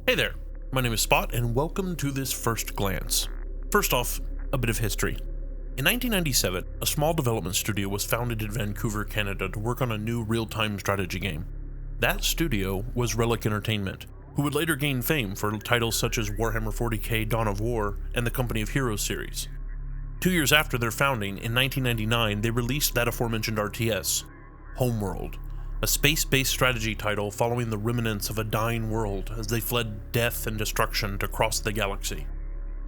Hey there, my name is Spot and welcome to this first glance. First off, a bit of history. In 1997, a small development studio was founded in Vancouver, Canada to work on a new real-time strategy game. That studio was Relic Entertainment, who would later gain fame for titles such as Warhammer 40k Dawn of War and the Company of Heroes series. 2 years after their founding, in 1999, they released that aforementioned RTS, Homeworld, a space-based strategy title following the remnants of a dying world as they fled death and destruction to cross the galaxy.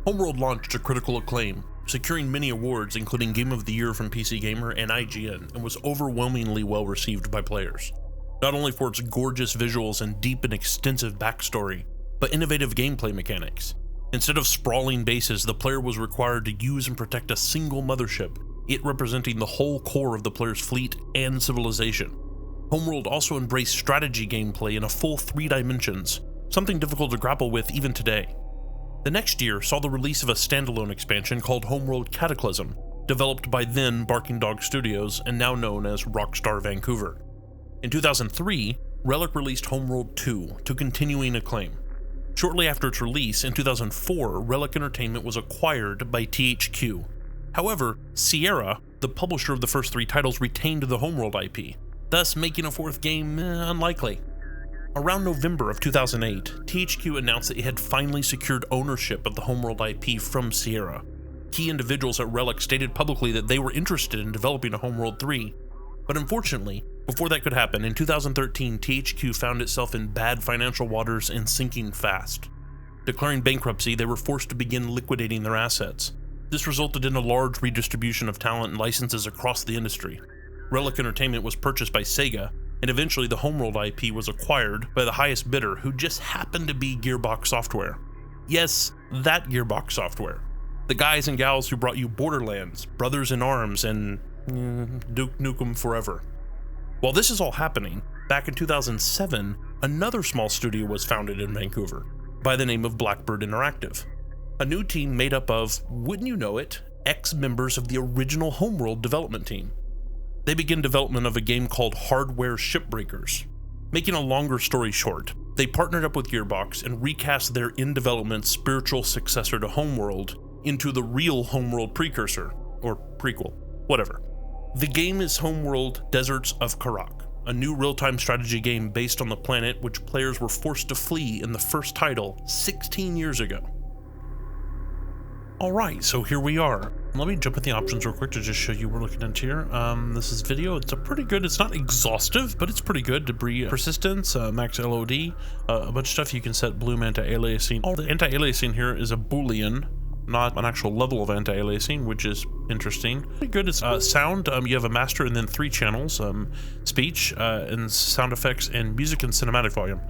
Homeworld launched to critical acclaim, securing many awards including Game of the Year from PC Gamer and IGN, and was overwhelmingly well received by players. Not only for its gorgeous visuals and deep and extensive backstory, but innovative gameplay mechanics. Instead of sprawling bases, the player was required to use and protect a single mothership, it representing the whole core of the player's fleet and civilization. Homeworld also embraced strategy gameplay in a full 3 dimensions, something difficult to grapple with even today. The next year saw the release of a standalone expansion called Homeworld Cataclysm, developed by then Barking Dog Studios and now known as Rockstar Vancouver. In 2003, Relic released Homeworld 2 to continuing acclaim. Shortly after its release, in 2004, Relic Entertainment was acquired by THQ. However, Sierra, the publisher of the first 3 titles, retained the Homeworld IP, thus making a 4th game unlikely. Around November of 2008, THQ announced that it had finally secured ownership of the Homeworld IP from Sierra. Key individuals at Relic stated publicly that they were interested in developing a Homeworld 3, but unfortunately, before that could happen, in 2013, THQ found itself in bad financial waters and sinking fast. Declaring bankruptcy, they were forced to begin liquidating their assets. This resulted in a large redistribution of talent and licenses across the industry. Relic Entertainment was purchased by Sega, and eventually the Homeworld IP was acquired by the highest bidder, who just happened to be Gearbox Software. Yes, that Gearbox Software. The guys and gals who brought you Borderlands, Brothers in Arms, and Duke Nukem Forever. While this is all happening, back in 2007, another small studio was founded in Vancouver by the name of Blackbird Interactive. A new team made up of, wouldn't you know it, ex-members of the original Homeworld development team. They began development of a game called Hardware SHIPBREAKERS. Making a longer story short, they partnered up with Gearbox and recast their in-development spiritual successor to Homeworld into the real Homeworld precursor, or prequel, whatever. The game is Homeworld Deserts of Kharak, a new real-time strategy game based on the planet which players were forced to flee in the first title 16 years ago. Alright, so here we are. Let me jump in the options real quick to just show you what we're looking into here. This is video. It's a pretty good, it's not exhaustive, but it's pretty good. Debris persistence, max LOD, a bunch of stuff you can set. Bloom anti-aliasing. All the anti-aliasing here is a Boolean, not an actual level of anti-aliasing, which is interesting. Pretty good. It's sound. You have a master and then 3 channels, speech and sound effects and music and cinematic volume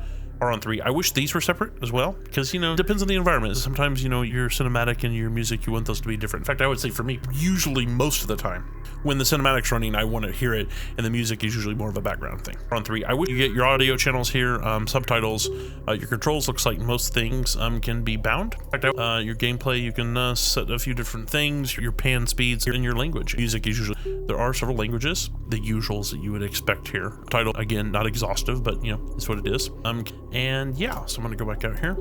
are on 3. I wish these were separate as well, because, it depends on the environment. Sometimes, your cinematic and your music, you want those to be different. In fact, I would say for me, usually most of the time, when the cinematic's running, I want to hear it, and the music is usually more of a background thing. On 3, I wish you get your audio channels here, subtitles. Your controls, looks like most things can be bound. In fact, your gameplay, you can set a few different things, your pan speeds, and your language. Music is usually, there are several languages, the usuals that you would expect here. Title, again, not exhaustive, but, it's what it is. And yeah, so I'm going to go back out here.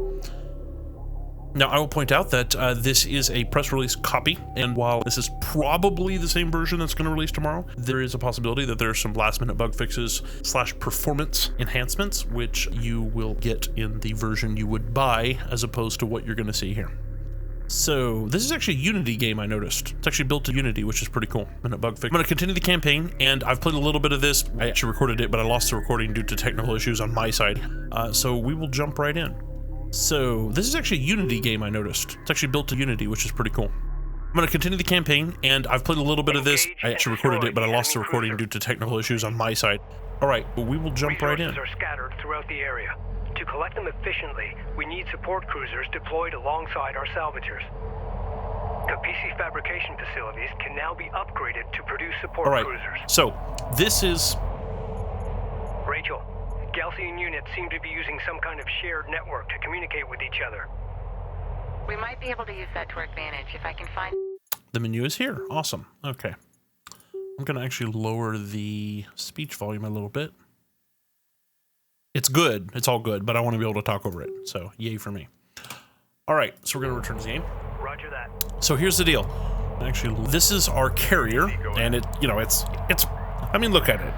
Now, I will point out that this is a press release copy, and while this is probably the same version that's going to release tomorrow, there is a possibility that there are some last-minute bug fixes / performance enhancements, which you will get in the version you would buy, as opposed to what you're going to see here. So, this is actually a Unity game, I noticed. It's actually built to Unity, which is pretty cool. And a bug fix. I'm going to continue the campaign, and I've played a little bit of this. I actually recorded it, but I lost the recording due to technical issues on my side. So we will jump right in. So, this is actually a Unity game, I noticed. It's actually built to Unity, which is pretty cool. I'm going to continue the campaign, and I've played a little bit of this. I actually recorded it, but I lost the recording due to technical issues on my side. All right, well, we will jump right in. Resources are scattered throughout the area. To collect them efficiently, we need support cruisers deployed alongside our salvagers. The PC fabrication facilities can now be upgraded to produce support cruisers. So, this is... Rachel, Galcian units seem to be using some kind of shared network to communicate with each other. We might be able to use that to our advantage if I can find... The menu is here. Awesome. Okay. I'm going to actually lower the speech volume a little bit. it's good. It's all good, but I want to be able to talk over it. So yay for me. All right, so we're going to return to the game. Roger that. So here's the deal. Actually, this is our carrier, and it's, I mean, look at it.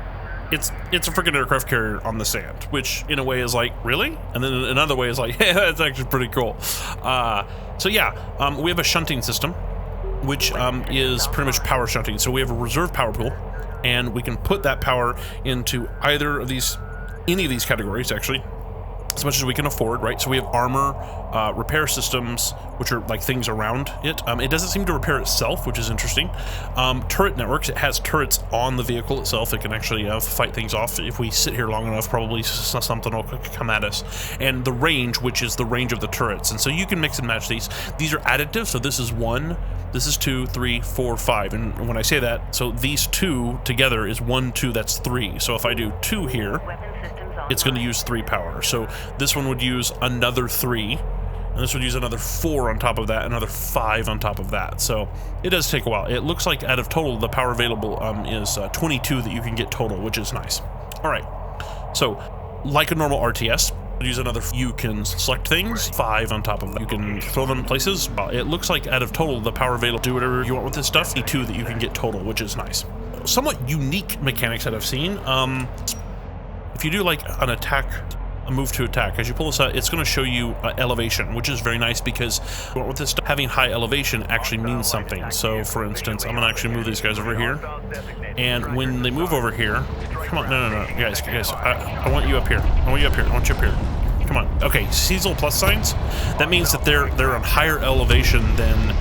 It's a freaking aircraft carrier on the sand, which in a way is like, really? And then another way is like, yeah, that's actually pretty cool. So yeah, we have a shunting system, which is pretty much power shunting. So we have a reserve power pool, and we can put that power into either of these, any of these categories actually, as much as we can afford, right? So we have armor, repair systems, which are like things around it. It doesn't seem to repair itself, which is interesting. Turret networks, it has turrets on the vehicle itself. It can actually fight things off. If we sit here long enough, probably something will come at us. And the range, which is the range of the turrets. And so you can mix and match these. These are additive, so this is 1, this is 2, 3, 4, 5. And when I say that, so these 2 together is 1, 2, that's 3. So if I do 2 here, it's going to use 3 power. So this one would use another 3, and this would use another 4 on top of that, another 5 on top of that. So it does take a while. It looks like out of total, the power available is 22 that you can get total, which is nice. All right, so like a normal RTS, use another, you can select things, 5 on top of that. You can throw them places. It looks like out of total, the power available, do whatever you want with this stuff, 22 that you can get total, which is nice. Somewhat unique mechanics that I've seen. If you do like an attack, a move to attack, as you pull this out, it's going to show you elevation, which is very nice because with this stuff, having high elevation actually means something. So for instance, I'm going to actually move these guys over here, and when they move over here, come on, no, guys, I want you up here. I want you up here. I want you up here. Come on. Okay, see these little plus signs? That means that they're on higher elevation than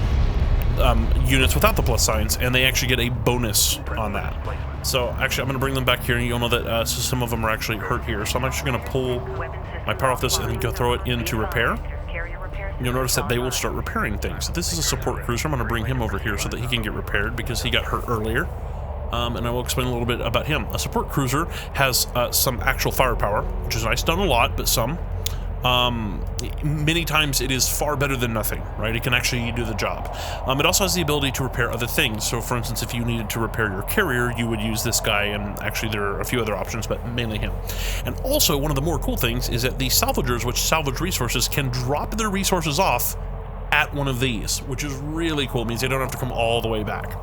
units without the plus signs, and they actually get a bonus on that. So actually, I'm going to bring them back here, and you'll know that some of them are actually hurt here. So I'm actually going to pull my power off this and then go throw it into repair. You'll notice that they will start repairing things. This is a support cruiser. I'm going to bring him over here so that he can get repaired because he got hurt earlier. And I will explain a little bit about him. A support cruiser has some actual firepower, which is nice. Done a lot, but some. Many times it is far better than nothing, right? It can actually do the job. It also has the ability to repair other things. So for instance, if you needed to repair your carrier, you would use this guy, and actually there are a few other options, but mainly him. And also one of the more cool things is that the salvagers, which salvage resources, can drop their resources off at one of these, which is really cool. It means they don't have to come all the way back.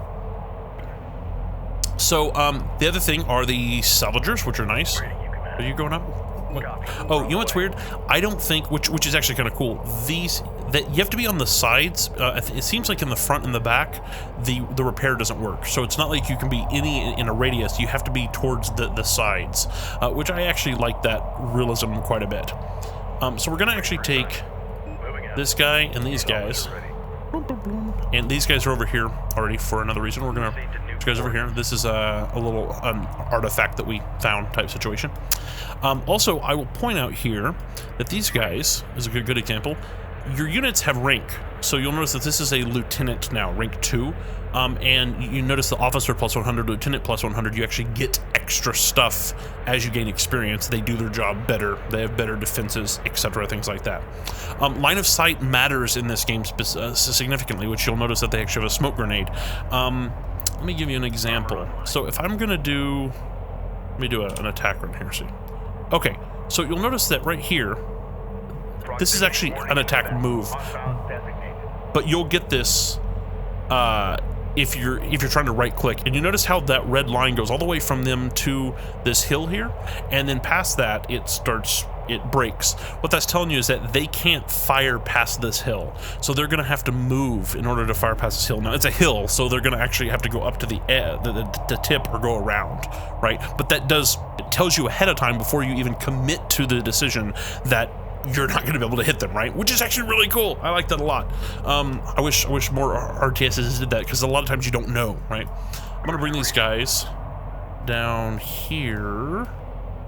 So the other thing are the salvagers, which are nice. Are you going up? What? Oh, you know what's weird? I don't think, which is actually kind of cool. These that you have to be on the sides. It seems like in the front and the back, the repair doesn't work. So it's not like you can be in a radius. You have to be towards the sides, which I actually like that realism quite a bit. So we're gonna actually take this guy and these guys, and these guys are over here already for another reason. We're gonna these guys over here. This is a little artifact that we found type situation. Also, I will point out here that these guys is a good example. Your units have rank, so you'll notice that this is a lieutenant now, rank 2, and you notice the officer plus 100, lieutenant plus 100. You actually get extra stuff as you gain experience. They do their job better. They have better defenses, etc., things like that. Line of sight matters in this game significantly, which you'll notice that they actually have a smoke grenade. Let me give you an example. So if I'm gonna do, let me do an attack run here. See. Okay, so you'll notice that right here, this is actually an attack move, but you'll get this if you're trying to right click, and you notice how that red line goes all the way from them to this hill here, and then past that it breaks. What that's telling you is that they can't fire past this hill, so they're gonna have to move in order to fire past this hill. Now it's a hill, so they're gonna actually have to go up to the tip or go around, right? But it tells you ahead of time before you even commit to the decision that you're not going to be able to hit them, right? Which is actually really cool. I like that a lot. I wish more RTSs did that, because a lot of times you don't know, right? I'm going to bring these guys down here.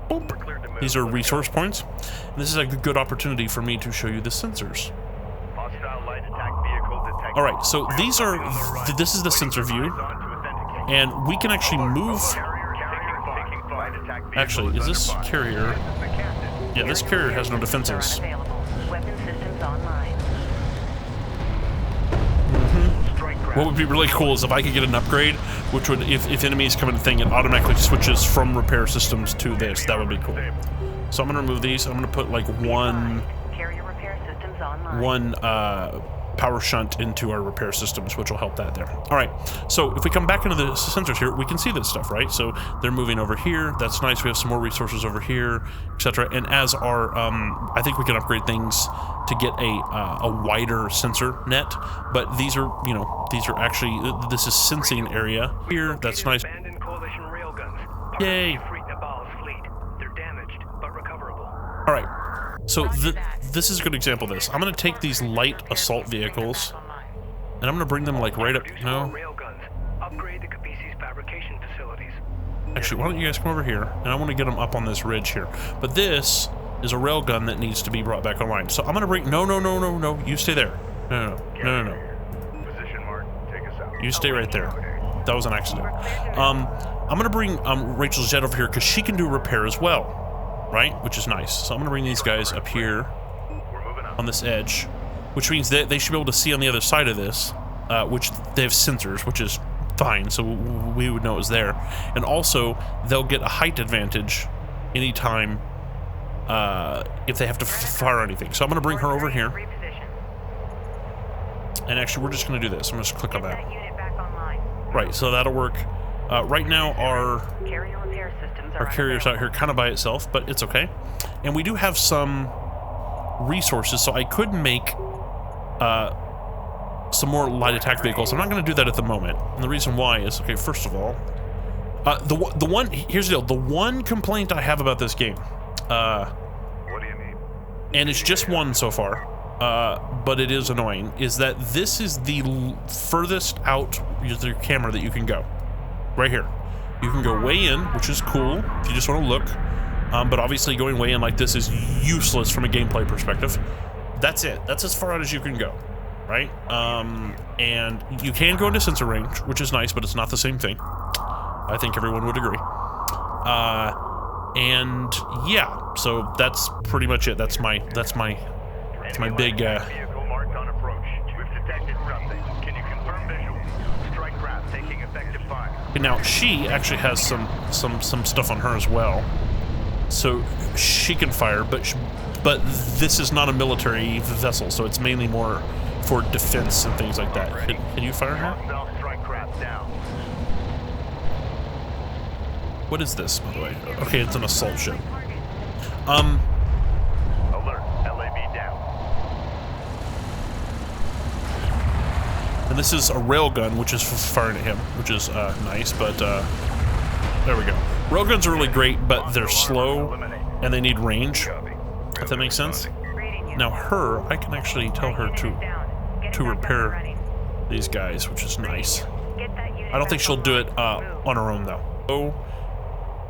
Boop. These are resource points. And this is a good opportunity for me to show you the sensors. All right, so this is the sensor view, and we can actually move. Actually, is this carrier? Yeah, this carrier has no defenses. What would be really cool is if I could get an upgrade, which would, if enemies come in the thing, it automatically switches from repair systems to this. That would be cool. So I'm gonna remove these. I'm gonna put like one power shunt into our repair systems, which will help that there. All right, so if we come back into the sensors here, we can see this stuff, right? So they're moving over here. That's nice. We have some more resources over here, etc. And as our, I think we can upgrade things to get a wider sensor net. But these are, you know, these are actually, this is sensing area here. That's nice. Abandoned coalition railguns. Yay! They're damaged but recoverable. All right. So this is a good example of this. I'm going to take these light assault vehicles, and I'm going to bring them like right up. No. Upgrade the Capisi's fabrication facilities. Actually, why don't you guys come over here, and I want to get them up on this ridge here. But this is a railgun that needs to be brought back online. So I'm going to bring. No. You stay there. No. Position mark. Take us out. You stay right there. That was an accident. I'm going to bring Rachel's jet over here because she can do repair as well. Right, which is nice. So I'm gonna bring these guys up here on this edge, which means that they should be able to see on the other side of this, which they have sensors, which is fine, so we would know it was there. And also, they'll get a height advantage anytime if they have to fire anything. So I'm gonna bring her over here. And actually, we're just gonna do this. I'm gonna just click on that. Right, so that'll work. Right now, our carrier's out here kind of by itself, but it's okay. And we do have some resources, so I could make some more light attack vehicles. I'm not going to do that at the moment, and the reason why is, okay, first of all, here's the deal. The one complaint I have about this game, what do you mean? and it's just one so far, but it is annoying, is that this is the furthest out your camera that you can go. Right here. You can go way in, which is cool if you just want to look, but obviously going way in like this is useless from a gameplay perspective. That's it. That's as far out as you can go, right? And you can go into sensor range, which is nice, but it's not the same thing. I think everyone would agree. And yeah, so that's pretty much it. That's my big. Vehicle marked on approach. We've detected something. Can you confirm visual? Strike craft taking effective fire. Now she actually has some stuff on her as well, so she can fire. But this is not a military vessel, so it's mainly more for defense and things like that. Can you fire her? Strike craft down. What is this, by the way? Okay, it's an assault ship. Alert. LAB down. And this is a railgun, which is firing at him, which is nice, but there we go. Railguns are really great, but they're slow and they need range, if that makes sense. Now her, I can actually tell her to repair these guys, which is nice. I don't think she'll do it on her own, though. Oh,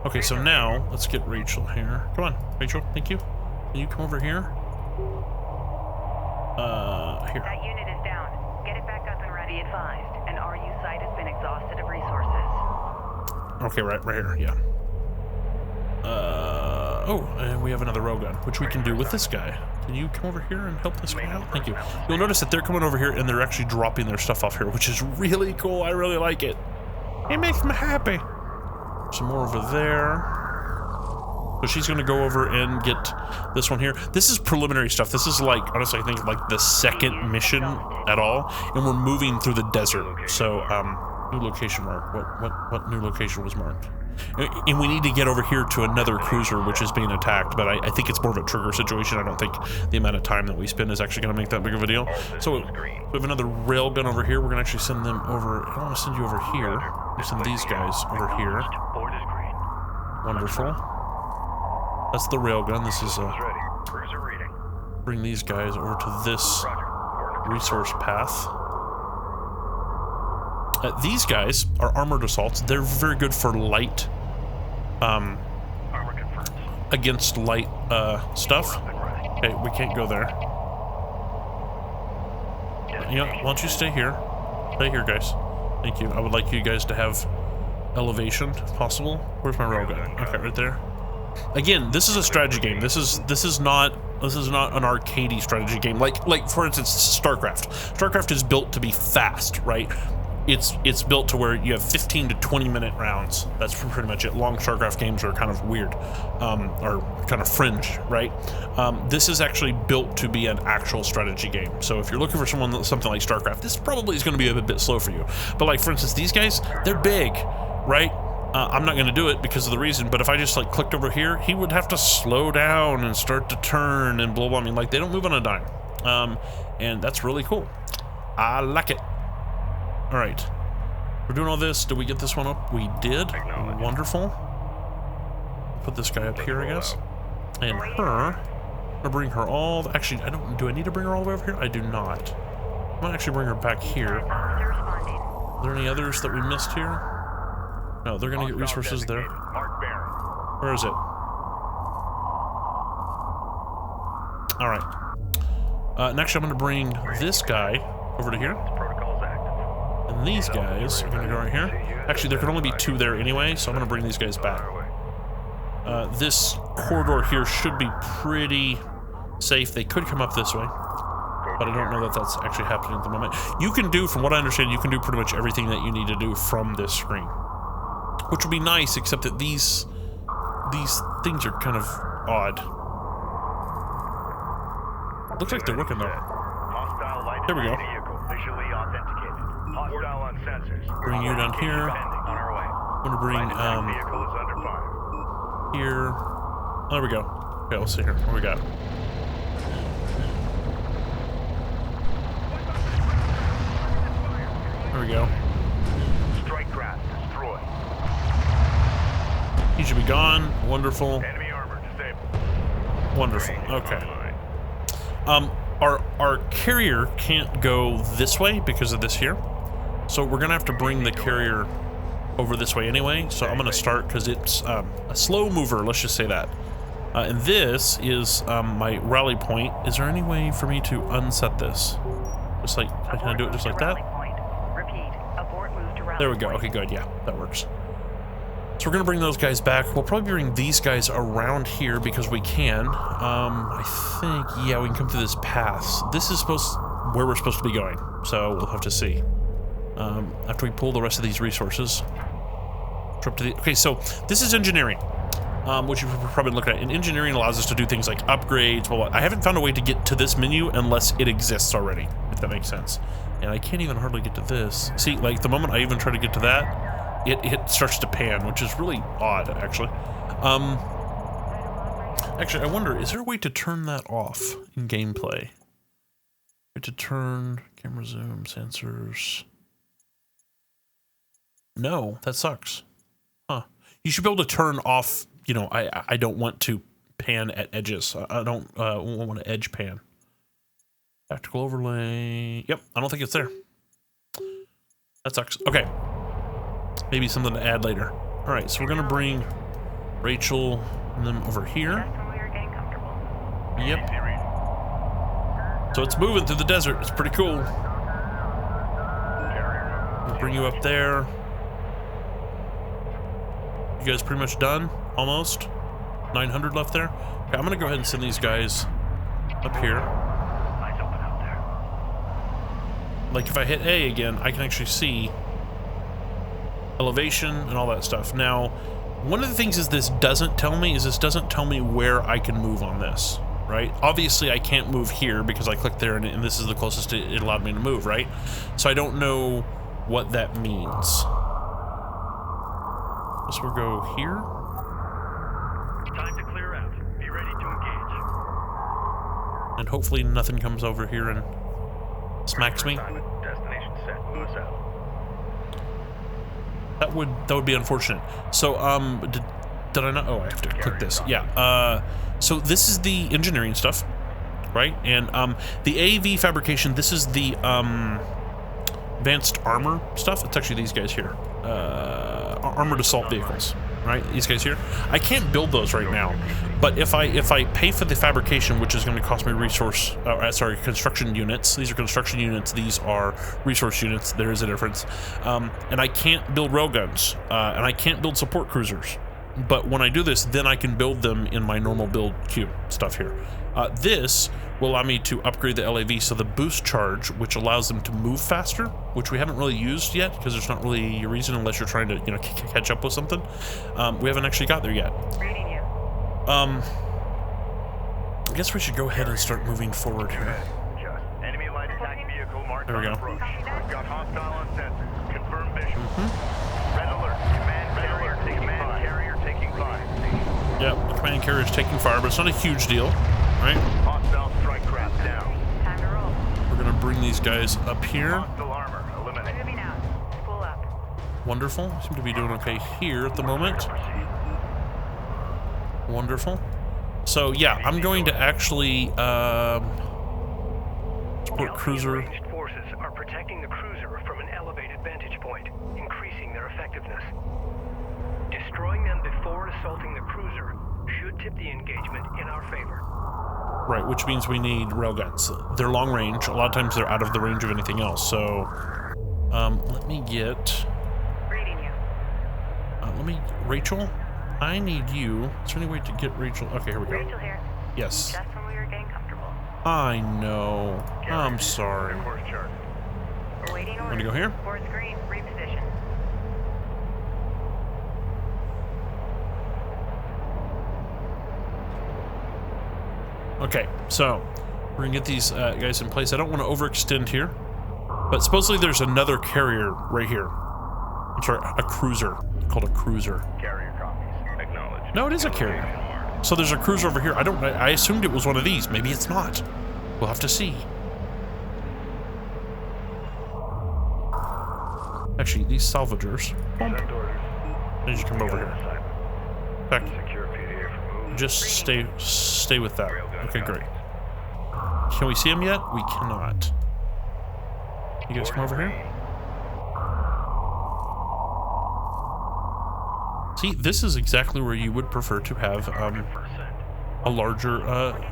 okay, so now let's get Rachel here. Come on, Rachel, thank you. Can you come over here? Here. That unit is down. Get it back up and ready. Advised. An RU site has been exhausted of resources. Okay, right here, yeah. And we have another railgun, which we can do with this guy. Can you come over here and help this guy out? Thank you. You'll notice that they're coming over here and they're actually dropping their stuff off here, which is really cool. I really like it. It makes me happy. Some more over there. So she's going to go over and get this one here. This is preliminary stuff. This is like, honestly, I think like the second mission at all. And we're moving through the desert. So, new location mark. What new location was marked? And we need to get over here to another cruiser which is being attacked, but I think it's more of a trigger situation. I don't think the amount of time that we spend is actually going to make that big of a deal. So we have another railgun over here. We're going to actually send them over. I don't want to send you over here. We send these guys over here. Wonderful. That's the railgun. This is bring these guys over to this resource path. These guys are armored assaults. They're very good for light, against light stuff. Okay, we can't go there. You know, why don't you stay here? Stay here, guys. Thank you. I would like you guys to have elevation, if possible. Where's my railgun? Okay, right there. Again, this is a strategy game. This is not an arcadey strategy game. Like for instance, StarCraft. StarCraft is built to be fast, right? it's built to where you have 15 to 20 minute rounds. That's pretty much it. Long StarCraft games are kind of weird, or kind of fringe, right? This is actually built to be an actual strategy game. So if you're looking for something like StarCraft, this probably is going to be a bit slow for you. But like, for instance, these guys, they're big, right? I'm not going to do it because of the reason, but if I just like clicked over here, he would have to slow down and start to turn and blah, blah. I mean, like, they don't move on a dime. And that's really cool. I like it. All right. We're doing all this. Did we get this one up? We did. Wonderful. Put this guy up here, I guess. And her. I'll bring her all. Actually, do I need to bring her all the way over here? I do not. I might actually bring her back here. Are there any others that we missed here? No, they're going to get resources there. Where is it? All right. Next, I'm going to bring this guy over to here. And these guys are going to go right here. Actually, there can only be 2 there anyway, so I'm going to bring these guys back. This corridor here should be pretty safe. They could come up this way, but I don't know that that's actually happening at the moment. You can do, from what I understand, you can do pretty much everything that you need to do from this screen, which would be nice, except that these things are kind of odd. Looks like they're working though. There we go. Bring you down here. I'm gonna bring here. There we go. Okay, let's see here. What we got? There we go. Strike craft destroyed. He should be gone. Wonderful. Enemy armor disabled. Wonderful. Okay. Our carrier can't go this way because of this here. So we're gonna have to bring the carrier over this way anyway. So I'm gonna start because it's a slow mover. Let's just say that. And this is my rally point. Is there any way for me to unset this? Just like, can I do it just like that? There we go. Okay, good. Yeah, that works. So we're gonna bring those guys back. We'll probably bring these guys around here because we can. I think, yeah, we can come through this path. This is where we're supposed to be going. So we'll have to see. After we pull the rest of these resources. Okay, so this is engineering, which you've probably looked at. And engineering allows us to do things like upgrades. Well, I haven't found a way to get to this menu unless it exists already, if that makes sense. And I can't even hardly get to this. See, like the moment I even try to get to that, it starts to pan, which is really odd, actually. Actually, I wonder, is there a way to turn that off in gameplay? To turn camera zoom, sensors. No, that sucks. Huh. You should be able to turn off, you know, I don't want to pan at edges. I don't want to edge pan. Tactical overlay. Yep, I don't think it's there. That sucks. Okay. Maybe something to add later. All right, so we're going to bring Rachel and them over here. Yep. So it's moving through the desert. It's pretty cool. We'll bring you up there. You guys pretty much done? Almost? 900 left there? Okay, I'm going to go ahead and send these guys up here. Like if I hit A again, I can actually see elevation and all that stuff. Now, one of the things this doesn't tell me where I can move on this, right? Obviously, I can't move here because I clicked there and this is the closest it allowed me to move, right? So I don't know what that means. Guess we'll go here. Time to clear out. Be ready to engage. And hopefully nothing comes over here and smacks me. Destination set. Move us out. That would be unfortunate. So did I not? Oh, I have to click this. Yeah. So this is the engineering stuff, right? And the AV fabrication. This is the advanced armor stuff. It's actually these guys here. Armored assault vehicles, right? These guys here. I can't build those right now, but if I pay for the fabrication, which is going to cost me construction units. These are construction units. These are resource units. There is a difference. And I can't build railguns, and I can't build support cruisers. But when I do this, then I can build them in my normal build queue stuff here. This will allow me to upgrade the LAV. So the boost charge, which allows them to move faster, which we haven't really used yet because there's not really a reason unless you're trying to, you know, catch up with something. We haven't actually got there yet. Reading you. I guess we should go ahead and start moving forward here. Enemy light attack vehicle marked There we on go. approach. Got hostile on sensor. Confirm vision. Red alert. Command carrier taking fire. Yep, the command carrier is taking fire, but it's not a huge deal, right? Hostile strike craft down. Time to roll. We're gonna bring these guys up here. Hostile armor eliminated. Moving out. Spool up. Wonderful. Seem to be doing okay here at the moment. Wonderful. So yeah, I'm going to actually support cruiser. Ranged forces are protecting the cruiser from an elevated vantage point, increasing their effectiveness. Destroying them before assaulting the cruiser should tip the engagement in our favor. Right, which means we need railguns. They're long range. A lot of times they're out of the range of anything else. So let me get. Reading you. Rachel. I need you. Is there any way to get Rachel? Okay, here we go. Rachel here. Yes. Just when we were getting comfortable. I know. I'm sorry. Course chart. Awaiting orders. Want to go here? Board screen. Reposition. Okay, so we're gonna get these guys in place. I don't want to overextend here, but supposedly there's another carrier right here. I'm sorry, a cruiser called a cruiser. Carrier copies. Acknowledged. No, it is a carrier. So there's a cruiser over here. I assumed it was one of these. Maybe it's not. We'll have to see. Actually, these salvagers. Send orders. I need you to come over here. Back. Secure PDA for move. Just stay with that. Okay, great. Can we see him yet? We cannot. You guys come over here. See, this is exactly where you would prefer to have a larger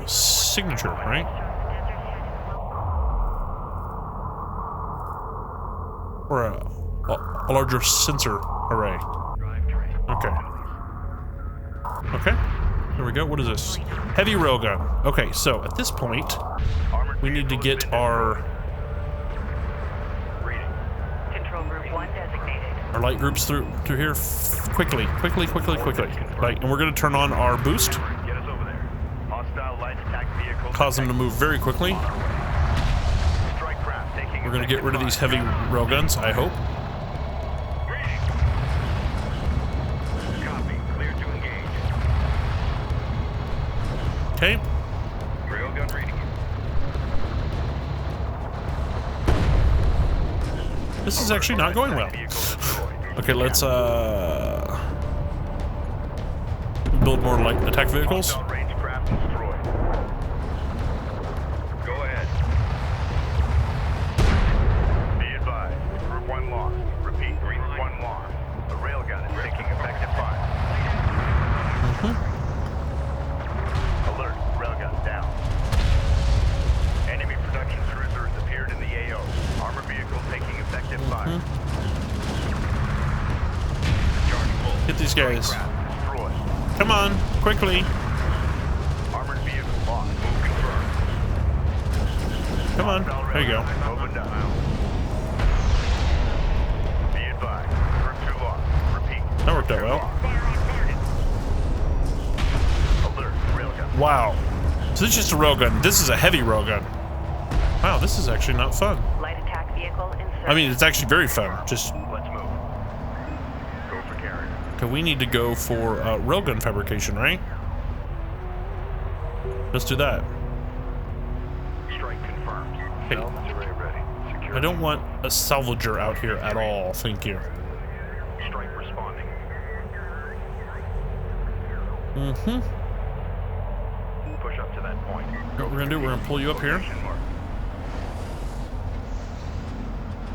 signature, right? Or a larger sensor array. Okay. Okay. There we go. What is this? Heavy railgun. Okay, so at this point, we need to get our Control group 1 designated. light groups through here quickly. Like, and we're gonna turn on our boost, Get us over there. Hostile light attack vehicle. cause them to move very quickly. Strike craft taking. We're gonna get rid of these heavy railguns, I hope. Copy. Clear to engage. Okay. Railgun reading. This is actually not going well. Vehicle destroyed. Okay, let's build more light attack vehicles. Hostile range craft destroyed. Go ahead. Be advised. Group 1 lost. Repeat. Group 1 lost. The railgun is taking effective fire. Alert. Railgun down. Enemy production cruiser has appeared in the AO. Armor vehicle taking effective fire. Charge full. Get these guys. Craft destroyed. Come on, quickly. Armored vehicle lost. Move confirmed. Come on. There you go. Opened up. Be advised. Group 2 lost. Repeat. That worked out well. Alert. Railgun. Wow. So this is just a railgun. This is a heavy railgun. Wow, this is actually not fun. Light attack vehicle in service. I mean, it's actually very fun. Just, Let's move. Go for carrier. okay, we need to go for railgun fabrication, right? Let's do that. Strike confirmed. Hey. Salvage array ready. Secure. I don't want a salvager out here at all. Thank you. Strike responding. Mm-hmm. Push up to that point. What we're gonna do, we're gonna pull you up here. Location mark.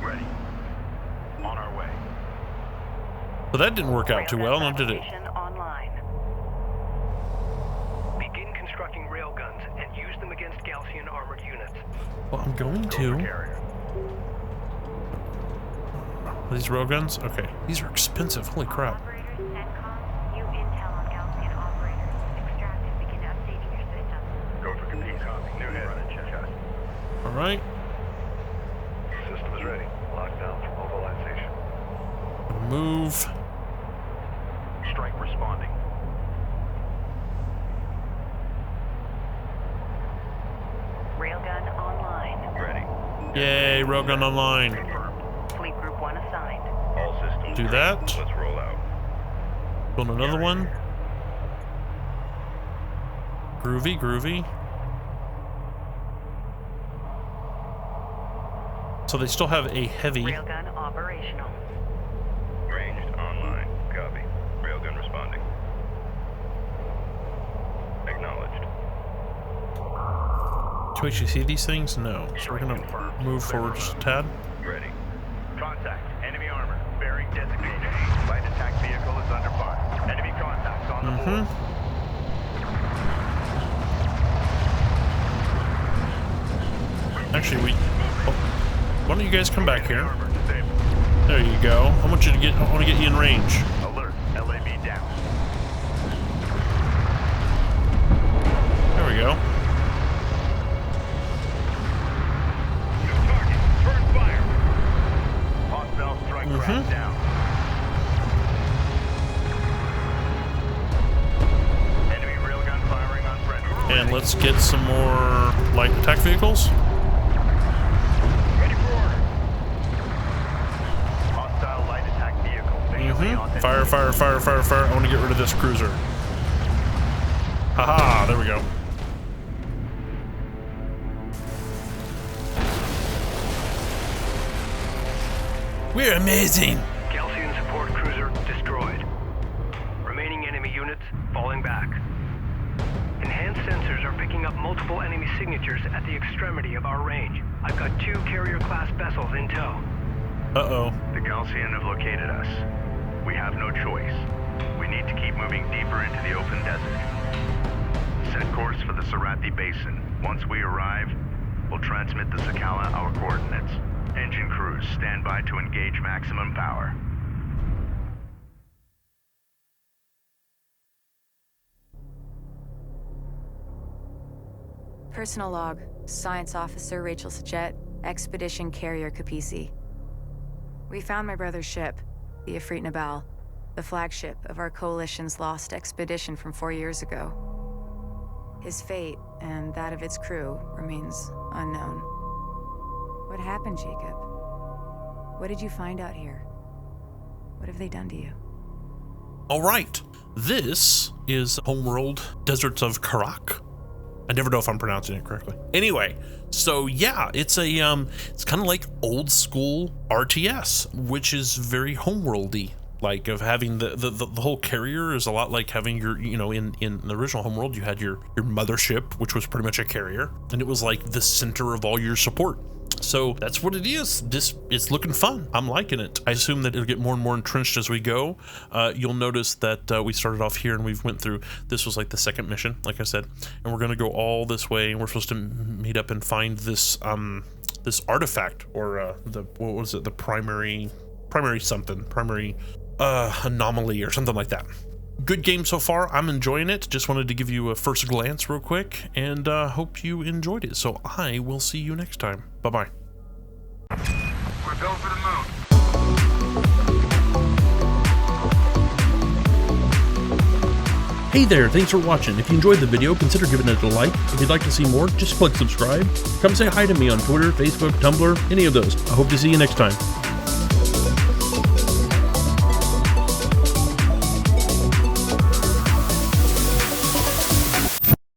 Ready. On our way. But that didn't work out too well, now did it? Fabrication online. Begin constructing railguns and use them against Gaussian armored units. Well, I'm going Go for to. carrier. Are these railguns? Okay. These are expensive. Holy crap. Operators, CENTCOM, new intel on Gaussian operators. Extracted, begin updating your system. Go for compete. Copy. New head. All right. System is ready. Lockdown for mobilization. Move. Strike responding. Railgun online. Ready. Yay, railgun online. Confirmed. Fleet Group 1 assigned. All systems Do ready. that. Let's roll out. Build another one. Groovy, groovy. So they still have a heavy. Railgun operational. Ranged online. Copy. Railgun responding. Acknowledged. Do we actually see these things? No. So we're gonna move forward just a tad. Ready. Contact. Enemy armor. Bearing designated. Light attack vehicle is under fire. Enemy contacts on the board. Actually, why don't you guys come back here? Armor disabled. There you go. I want you to get. I want to get you in range. Alert. LAV down. There we go. Target. Turn fire. Hostile strike craft down. Enemy railgun firing on friendly. And let's get some more light attack vehicles. Ready for order. Hostile light attack vehicle. Visually on the Fire, fire, fire, fire, fire. I want to get rid of this cruiser. Haha, there we go. We're amazing. Calcium support cruiser destroyed. Remaining enemy units falling back. Enhanced sensors are picking up multiple enemy signatures at the extremity of our range. I've got 2 carrier-class vessels in tow. Uh-oh. The Galcian have located us. We have no choice. We need to keep moving deeper into the open desert. Set course for the Sarathi Basin. Once we arrive, we'll transmit the Sakala our coordinates. Engine crews, stand by to engage maximum power. Personal log, Science Officer Rachel Sajet, Expedition Carrier Kapisi. We found my brother's ship, the Ifrit Nabal, the flagship of our coalition's lost expedition from 4 years ago. His fate, and that of its crew, remains unknown. What happened, Jacob? What did you find out here? What have they done to you? All right. This is Homeworld Deserts of Kharak. I never know if I'm pronouncing it correctly. Anyway, so yeah, it's a it's kind of like old school RTS, which is very Homeworldy. Like of having the whole carrier is a lot like having your, you know, in the original Homeworld, you had your mothership, which was pretty much a carrier, and it was like the center of all your support. So that's what it is. It's looking fun. I'm liking it. I assume that it'll get more and more entrenched as we go. You'll notice that we started off here and we've went through, this was like the second mission, like I said, and we're gonna go all this way, and we're supposed to meet up and find this this artifact, or what was it, the primary anomaly or something like that. Good game so far. I'm enjoying it. Just wanted to give you a first glance real quick, and hope you enjoyed it. So I will see you next time. Bye-bye. We're going for the moon. Hey there, thanks for watching. If you enjoyed the video, consider giving it a like. If you'd like to see more, just click subscribe. Come say hi to me on Twitter, Facebook, Tumblr, any of those. I hope to see you next time.